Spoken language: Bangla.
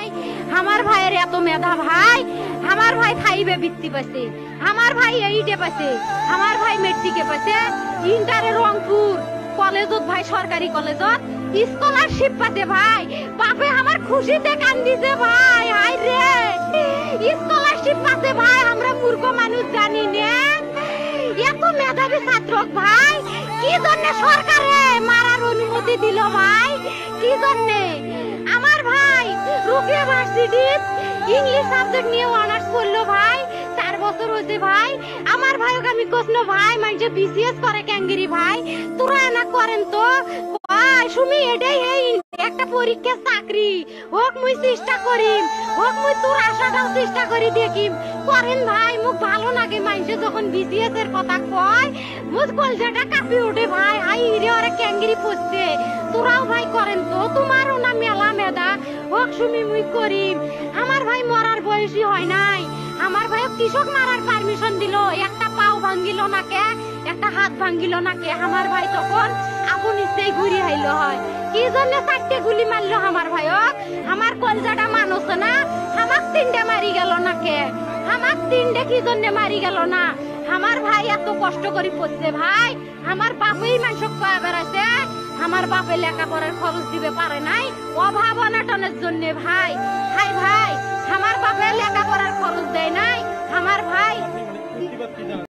ভাই আমার ভাইয়ের এত মেধা ভাই আমার ভাই ফাইভে বৃত্তি পাইছে আমার ভাই এইটে পাইছে আমার ভাই মেট্রিকে পাইছে ইন্টারে রংপুর কলেজত ভাই সরকারি কলেজত স্কলারশিপ পাতে ভাই বাপে আমার খুশিতে কান্দিছে ভাই হাই রে স্কলারশিপ পাতে ভাই আমরা মূর্খ মানুষ জানি না এত মেধাবী ছাত্র ভাই কি জন্য সরকারে মারার অনুমতি দিল ভাই কি জন্য আমার ভাই রুকিয়া ভার্সিটি ইংলিশ সাবজেক্ট নিয়ে অনার্স করলো ভাই 4 বছর হয়েছে ভাই আমার ভাইকে আমি কইনো ভাই মানে বিসিএস করে ক্যাঙ্গেরি ভাই তোরা না করেন তো ভাই শুনি এটাই এই একটা পরীক্ষা চাকরি হোক মুই চেষ্টা করিম হোক মুই তোর আশাটাও চেষ্টা করি দেখিম করেন ভাই মুখ ভালো লাগে মানুষে যখন বিসিএস এর কথা কয় মুখ কলজাটা কাঁপি ওঠে ভাই হাই রে ওরে ক্যাঙ্গেরি পড়ছে তোরাও ভাই করেন তো তোমারও না মেলা মেধা হোক শুনি মুই করিম আমার ভাই মরার বয়সী হয় নাই আমার ভাই কৃষক মারার পারমিশন দিল একটা পাও ভাঙ্গিল না কে একটা হাত ভাঙ্গিল না কে আমার ভাই তখন আপন ইচ্ছেই ঘুরি আইলো হয় কি জন্য 4টে গুলি মারলো আমার ভাইক আমার কলজাটা মানুষ না আমাক 3টে মারি গেল না কে আমাক 3টে কি জন্য মারি গেল না আমার ভাই এত কষ্ট করে পড়ছে ভাই আমার বাপই মানুষক পায় বেড়াইছে আমার বাপে লেখাপড়ার খরচ দিবে পারে নাই অভাব অনাটনের জন্য ভাই ভাই ভাই আমার বাপে লেখাপড়ার খরচ দেয় নাই আমার ভাই